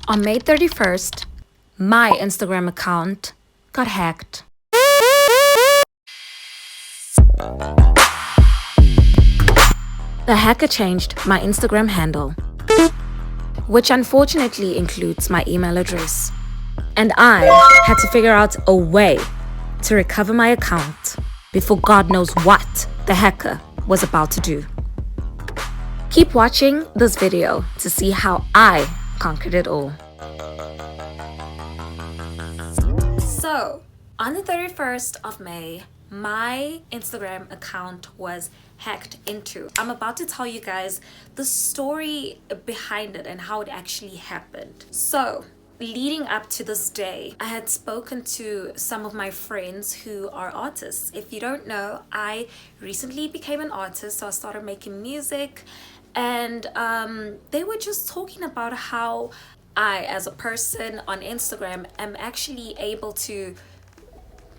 On May 31st, my Instagram account got hacked. The hacker changed my Instagram handle, which unfortunately includes my email address. And I had to figure out a way to recover my account before God knows what the hacker was about to do. Keep watching this video to see how I conquered it all. So, on the 31st of May, my Instagram account was hacked into. I'm about to tell you guys the story behind it and how it actually happened. So, leading up to this day, I had spoken to some of my friends who are artists. If you don't know, I recently became an artist, so I started making music, and they were just talking about how I, as a person on Instagram, am actually able to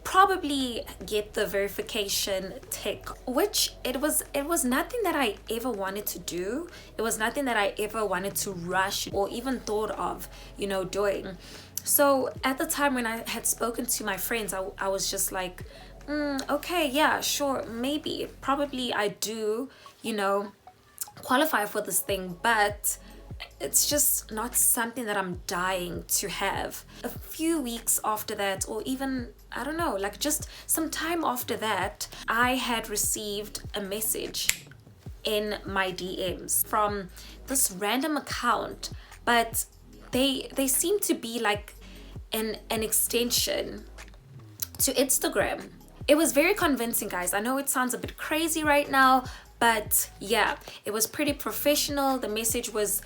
probably get the verification tick, which it was nothing that I ever wanted to do. It was nothing that I ever wanted to rush or even thought of, doing. So at the time when I had spoken to my friends, I was just like, okay, yeah, sure, maybe, probably I do, qualify for this thing, but it's just not something that I'm dying to have. A few weeks after that, or even, I don't know, like just some time after that, I had received a message in my DMs from this random account, but they seem to be like an extension to Instagram. It was very convincing, guys. I know it sounds a bit crazy right now, but yeah, it was pretty professional. The message was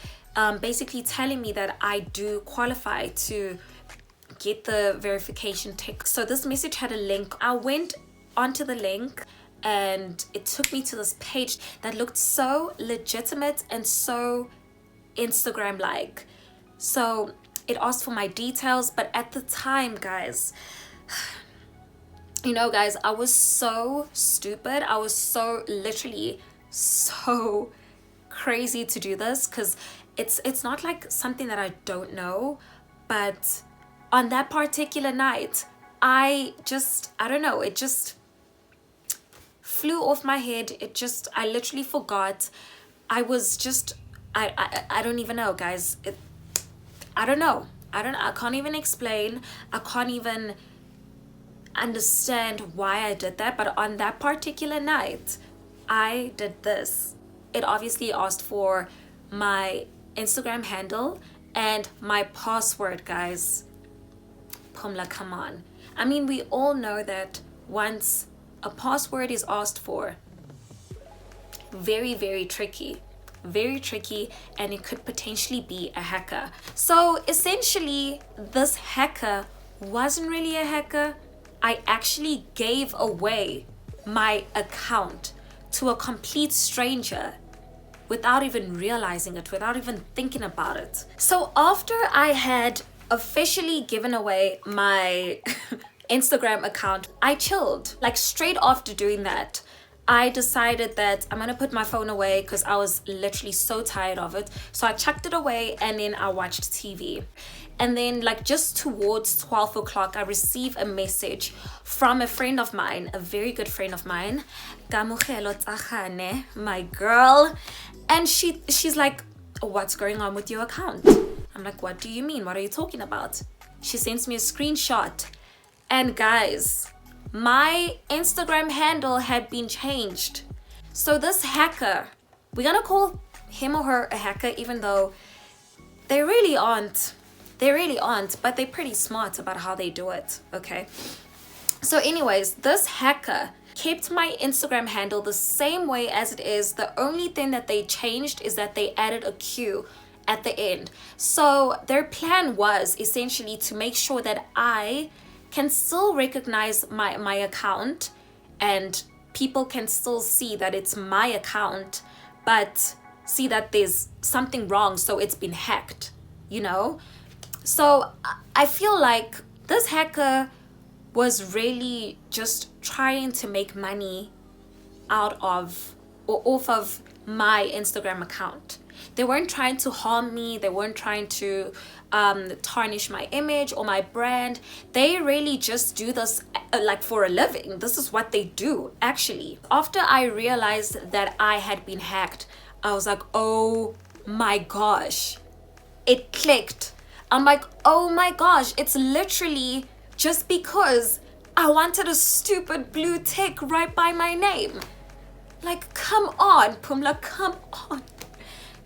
basically telling me that I do qualify to get the verification tick. So this message had a link. I went onto the link and it took me to this page that looked so legitimate and so Instagram-like. So it asked for my details, but at the time, guys, guys, I was so stupid. I was so literally so crazy to do this, because it's not like something that I don't know, but on that particular night, I don't know, it just flew off my head. I literally forgot. I was just, I don't even know, guys. I don't know. I can't even explain. I can't even understand why I did that, but on that particular night, I did this. It obviously asked for my Instagram handle and my password, guys. Pumla, come on. I mean, we all know that once a password is asked for, very, very tricky, and it could potentially be a hacker. So essentially, this hacker wasn't really a hacker. I actually gave away my account to a complete stranger without even realizing it, without even thinking about it. So after I had officially given away my Instagram account, I chilled. Like straight after doing that, I decided that I'm gonna put my phone away because I was literally so tired of it. So I chucked it away and then I watched TV. And then like just towards 12 o'clock, I received a message from a friend of mine, a very good friend of mine, my girl. And she's like, what's going on with your account? I'm like, what do you mean? What are you talking about? She sends me a screenshot. And guys, my Instagram handle had been changed. So this hacker, we're gonna call him or her a hacker, even though they really aren't, but they're pretty smart about how they do it, okay? So anyways, this hacker kept my Instagram handle the same way as it is. The only thing that they changed is that they added a Q at the end. So their plan was essentially to make sure that I can still recognize my account and people can still see that it's my account, but see that there's something wrong, so it's been hacked, So I feel like this hacker was really just trying to make money out of or off of my Instagram account. They weren't trying to harm me. They weren't trying to tarnish my image or my brand. They really just do this like for a living. This is what they do actually. After I realized that I had been hacked, I was like, oh my gosh, it clicked. I'm like, oh my gosh, it's literally just because I wanted a stupid blue tick right by my name. Like, come on, Pumla, come on.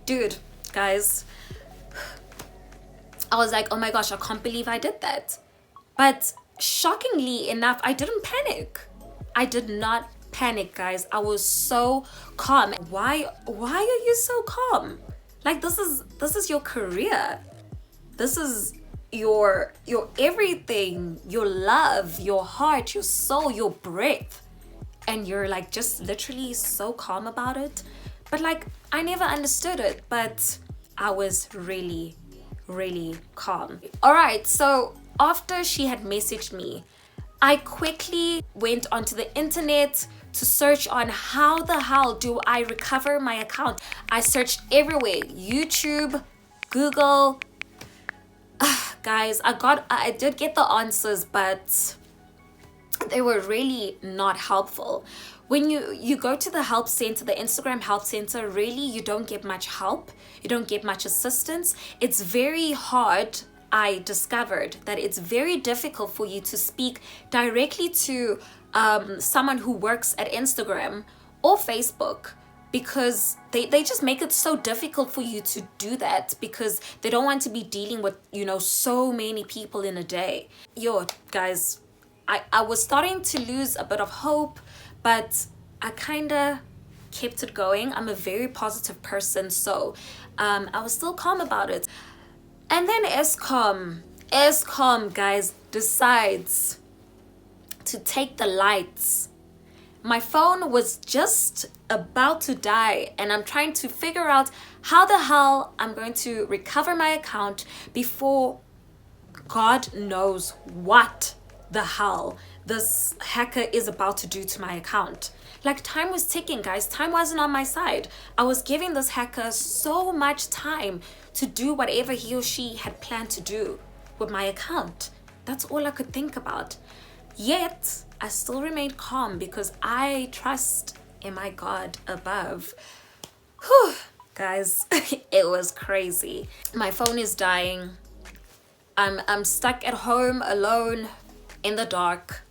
Dude, guys, I was like, oh my gosh, I can't believe I did that. But shockingly enough, I didn't panic. I did not panic, guys. I was so calm. Why are you so calm? Like, this is your career. This is your everything, your love, your heart, your soul, your breath. And you're like just literally so calm about it. But like, I never understood it, but I was really, really calm. All right, so after she had messaged me, I quickly went onto the internet to search on how the hell do I recover my account. I searched everywhere, YouTube, Google. Guys, I did get the answers, but they were really not helpful. When you go to the help center, the Instagram help center, really you don't get much help. You don't get much assistance. It's very hard. I discovered that it's very difficult for you to speak directly to someone who works at Instagram or Facebook, because they just make it so difficult for you to do that, because they don't want to be dealing with, you know, so many people in a day. Yo, guys, I was starting to lose a bit of hope, but I kind of kept it going. I'm a very positive person, so I was still calm about it. And then Eskom, guys, decides to take the lights. My phone was just about to die, and I'm trying to figure out how the hell I'm going to recover my account before God knows what the hell this hacker is about to do to my account. Like, time was ticking, guys. Time wasn't on my side. I was giving this hacker so much time to do whatever he or she had planned to do with my account. That's all I could think about. Yet, I still remained calm because I trust in my God above. Whew, guys, it was crazy. My phone is dying. I'm stuck at home alone in the dark.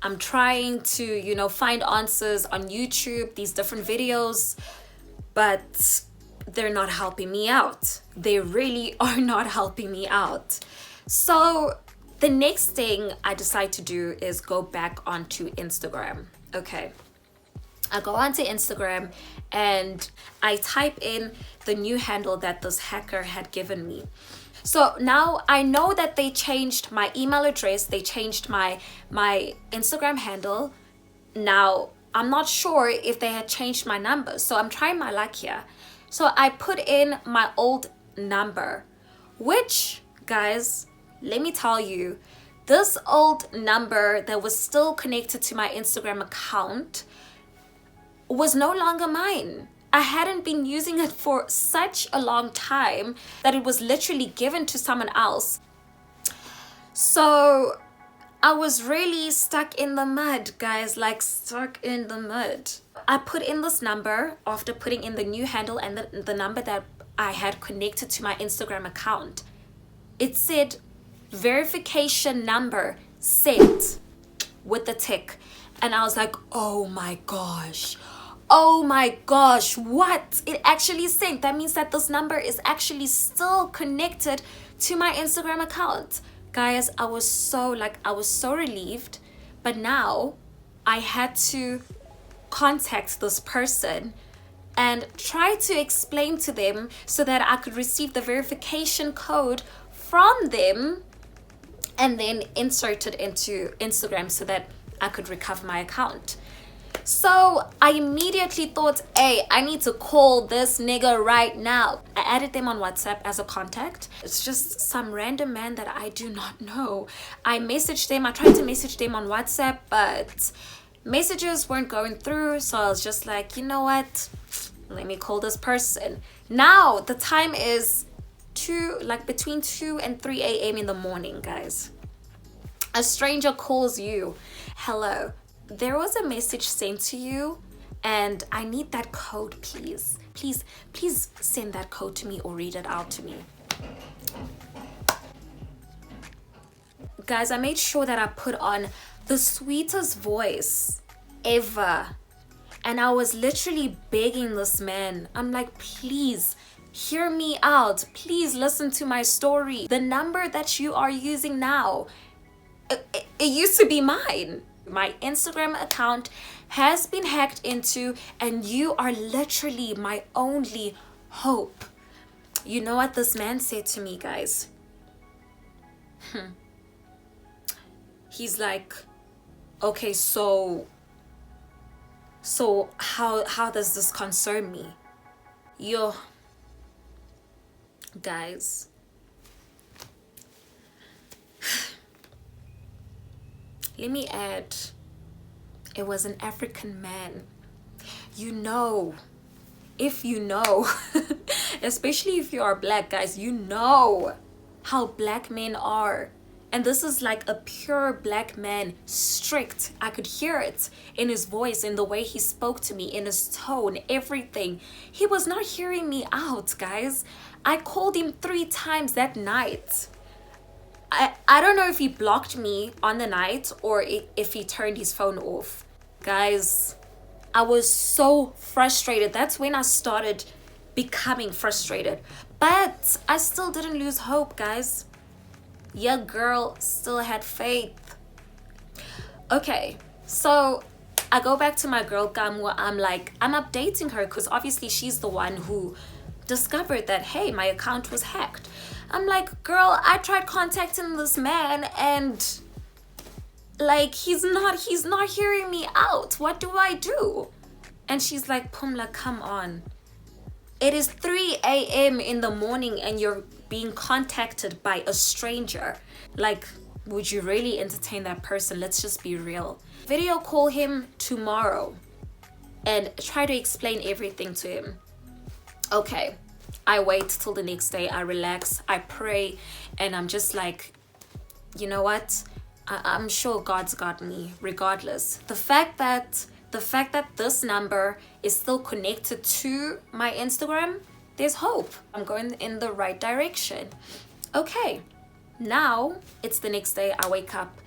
I'm trying to, you know, find answers on YouTube, these different videos, but they're not helping me out. They really are not helping me out. So the next thing I decide to do is go back onto Instagram. Okay. I go onto Instagram and I type in the new handle that this hacker had given me. So now I know that they changed my email address. They changed my Instagram handle. Now, I'm not sure if they had changed my number. So I'm trying my luck here. So I put in my old number, which, guys, let me tell you, this old number that was still connected to my Instagram account was no longer mine. I hadn't been using it for such a long time that it was literally given to someone else. So I was really stuck in the mud, guys, like stuck in the mud. I put in this number after putting in the new handle and the number that I had connected to my Instagram account. It said verification number set with the tick. And I was like, oh my gosh. Oh my gosh, what? It actually synced. That means that this number is actually still connected to my Instagram account. Guys, I was so relieved. But now I had to contact this person and try to explain to them so that I could receive the verification code from them and then insert it into Instagram so that I could recover my account. So I immediately thought, hey, I need to call this nigga right now. I added them on WhatsApp as a contact. It's just some random man that I do not know. I messaged them. I tried to message them on WhatsApp, but messages weren't going through. So I was just like, you know what? Let me call this person. Now the time is between 2 and 3 a.m. in the morning, guys. A stranger calls you. Hello, there was a message sent to you and I need that code, please. Please send that code to me or read it out to me. Guys, I made sure that I put on the sweetest voice ever. And I was literally begging this man. I'm like, please hear me out. Please listen to my story. The number that you are using now, it used to be mine. My Instagram account has been hacked into and you are literally my only hope. You know what this man said to me, guys? He's like, okay, so how does this concern me? Yo, guys, let me add, it was an African man. You know, if you know, especially if you are black, guys, you know how black men are. And this is like a pure black man, strict. I could hear it in his voice, in the way he spoke to me, in his tone, everything. He was not hearing me out, guys. I called him 3 times that night. I don't know if he blocked me on the night or if he turned his phone off. Guys, I was so frustrated. That's when I started becoming frustrated. But I still didn't lose hope, guys. Your girl still had faith. Okay, so I go back to my girl Kamwa. I'm like, I'm updating her because obviously she's the one who discovered that, hey, my account was hacked. I'm like, girl, I tried contacting this man and like he's not hearing me out. What do I do? And she's like, Pumla, come on. It is 3 a.m. in the morning and you're being contacted by a stranger. Like, would you really entertain that person? Let's just be real. Video call him tomorrow and try to explain everything to him. Okay, I wait till the next day. I relax, I pray, and I'm just like, you know what? I'm sure God's got me regardless. The fact that this number is still connected to my Instagram, there's hope. I'm going in the right direction. Okay, now it's the next day. I wake up.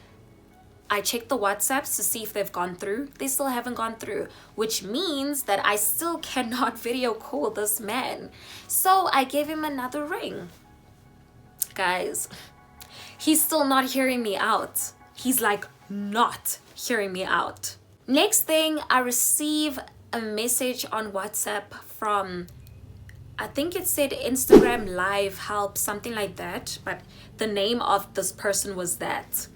I check the WhatsApps to see if they've gone through. They still haven't gone through, which means that I still cannot video call this man. So I gave him another ring. Guys, he's still not hearing me out. He's like not hearing me out. Next thing, I receive a message on WhatsApp from, I think it said Instagram Live Help, something like that, but the name of this person was that.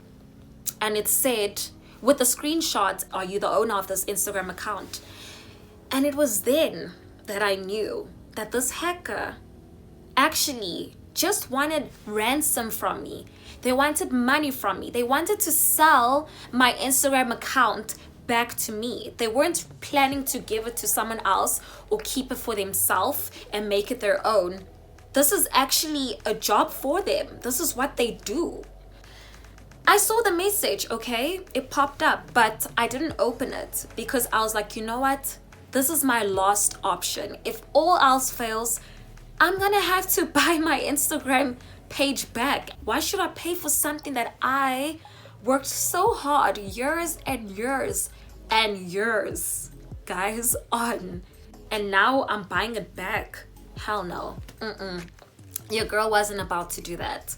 And it said, with the screenshot, are you the owner of this Instagram account? And it was then that I knew that this hacker actually just wanted ransom from me. They wanted money from me. They wanted to sell my Instagram account back to me. They weren't planning to give it to someone else or keep it for themselves and make it their own. This is actually a job for them. This is what they do. I saw the message, okay? It popped up, but I didn't open it because I was like, you know what? This is my last option. If all else fails, I'm gonna have to buy my Instagram page back. Why should I pay for something that I worked so hard, years and years and years, guys, on, and now I'm buying it back? Hell no. Your girl wasn't about to do that.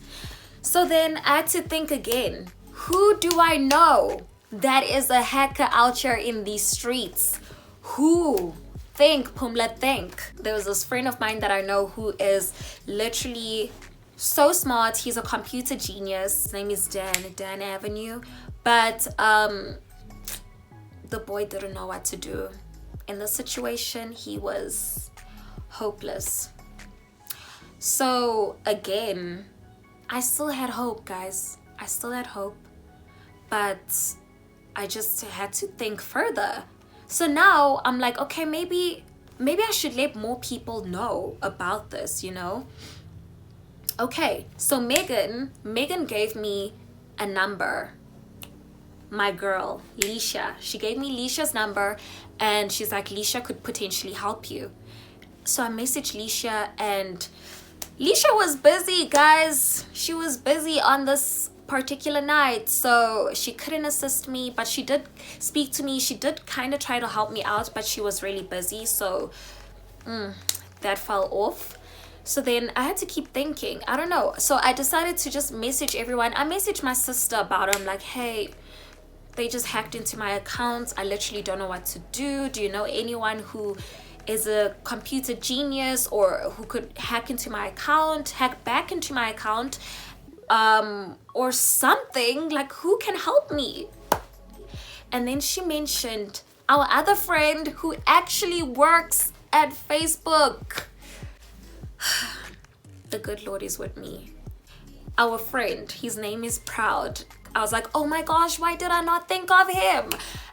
So then I had to think again. Who do I know that is a hacker out here in these streets? Who? Think, Pumla, think. There was this friend of mine that I know who is literally so smart. He's a computer genius. His name is Dan Avenue. But the boy didn't know what to do. In this situation, he was hopeless. So again, I still had hope, guys. I still had hope. But I just had to think further. So now I'm like, okay, maybe maybe I should let more people know about this, you know. Okay, so Megan gave me a number. My girl Leisha, she gave me Leisha's number, and she's like, Leisha could potentially help you. So I messaged Leisha, and Leisha was busy, guys. She was busy on this particular night, so she couldn't assist me, but she did speak to me. She did kind of try to help me out, but she was really busy, so that fell off. So then I had to keep thinking, I don't know. So I decided to just message everyone. I messaged my sister about it. I'm like, hey, they just hacked into my accounts. I literally don't know what to do. Do you know anyone who is a computer genius or who could hack into my account, hack back into my account, or something? Like, who can help me? And then she mentioned our other friend who actually works at Facebook. The good Lord is with me. Our friend, his name is Proud. I was like, oh my gosh, why did I not think of him?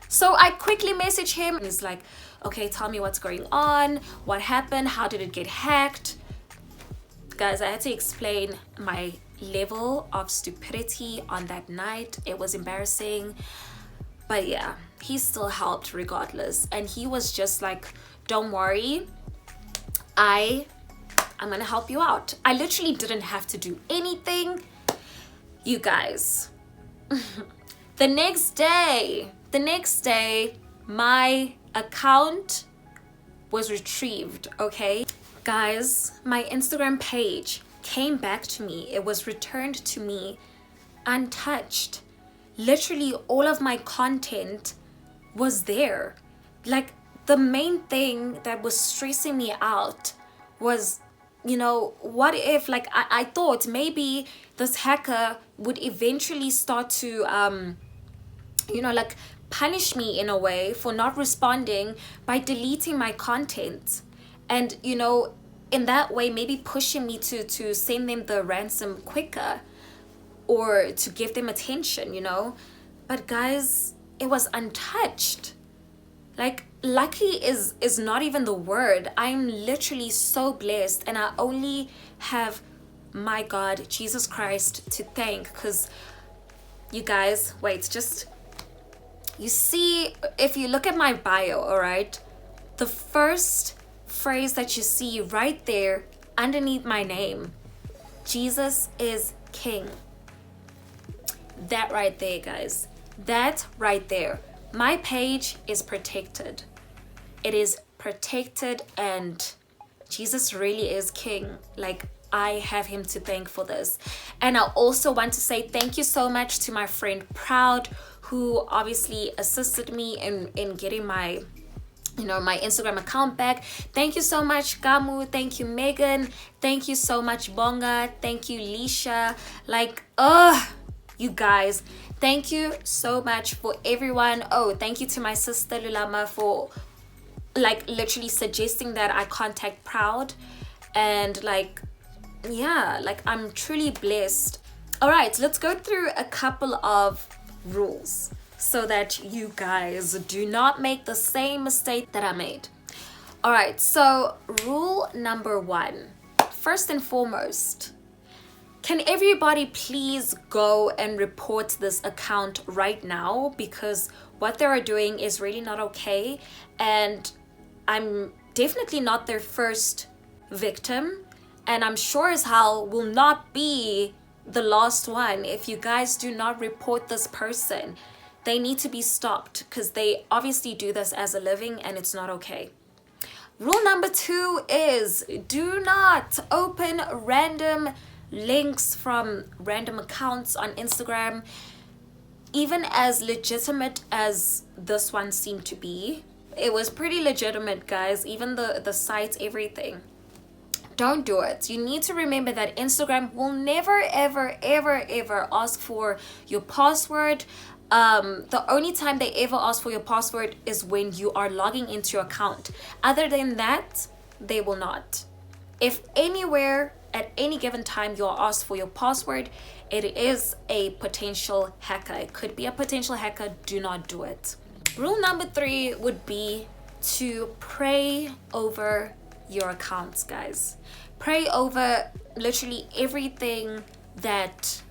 So I quickly messaged him, and he's like, okay, tell me what's going on, what happened, how did it get hacked? Guys, I had to explain my level of stupidity on that night. It was embarrassing, but yeah, he still helped regardless. And he was just like, don't worry, I'm gonna help you out. I literally didn't have to do anything, you guys. The next day, my account was retrieved, okay? Guys, my Instagram page came back to me. It was returned to me untouched. Literally all of my content was there. Like, the main thing that was stressing me out was, you know, what if, like, I thought maybe this hacker would eventually start to, you know, like, punish me in a way for not responding by deleting my content. And, you know, in that way, maybe pushing me to send them the ransom quicker or to give them attention, you know. But guys, it was untouched. Like, lucky is not even the word. I'm literally so blessed, and I only have my God, Jesus Christ, to thank. Because you guys, wait, just, you see, if you look at my bio, all right, the first phrase that you see right there underneath my name, Jesus is King. That right there, guys, that right there, my page is protected. It is protected, and Jesus really is King. Like, I have him to thank for this. And I also want to say thank you so much to my friend Proud, who obviously assisted me in getting my, you know, my Instagram account back. Thank you so much, Gamu. Thank you, Megan. Thank you so much, Bonga. Thank you, Leisha. Like, you guys, thank you so much for everyone. Oh, thank you to my sister Lulama for, like, literally suggesting that I contact Proud. And, like, yeah, like, I'm truly blessed. All right, let's go through a couple of rules so that you guys do not make the same mistake that I made. All right, so rule number 1, first and foremost, can everybody please go and report this account right now? Because what they are doing is really not okay, and I'm definitely not their first victim, and I'm sure as hell will not be the last one. If you guys do not report this person, they need to be stopped, because they obviously do this as a living, and it's not okay. Rule number 2 is do not open random links from random accounts on Instagram, even as legitimate as this one seemed to be. It was pretty legitimate, guys, even the site, everything. Don't do it. You need to remember that Instagram will never, ever, ever, ever ask for your password. The only time they ever ask for your password is when you are logging into your account. Other than that, they will not. If anywhere at any given time you're asked for your password, it is a potential hacker. It could be a potential hacker. Do not do it. Rule number 3 would be to pray over your accounts, guys. Pray over literally everything that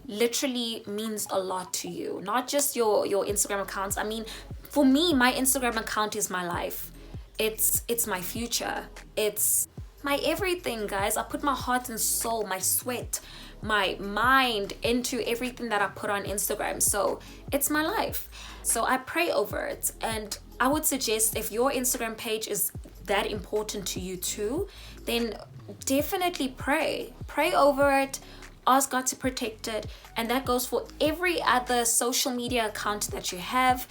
literally means a lot to you, not just your Instagram accounts. I mean, for me, my Instagram account is my life. It's my future. It's my everything, guys. I put my heart and soul, my sweat, my mind into everything that I put on Instagram. So it's my life. So I pray over it. And I would suggest, if your Instagram page is that important to you too, then definitely pray over it. Ask God to protect it. And that goes for every other social media account that you have.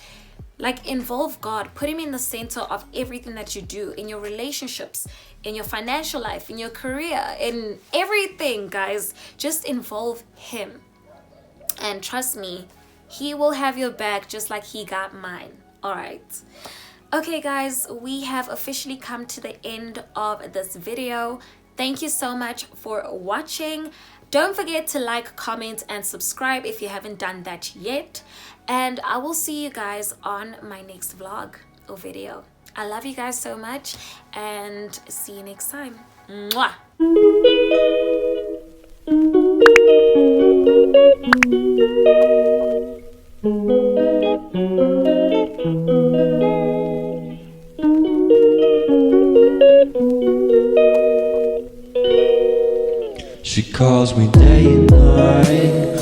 Like, involve God, put him in the center of everything that you do, in your relationships, in your financial life, in your career, in everything, guys. Just involve him. And trust me, he will have your back just like he got mine. All right. Okay, guys, we have officially come to the end of this video. Thank you so much for watching. Don't forget to like, comment, and subscribe if you haven't done that yet. And I will see you guys on my next vlog or video. I love you guys so much, and see you next time. Mwah! She calls me day and night.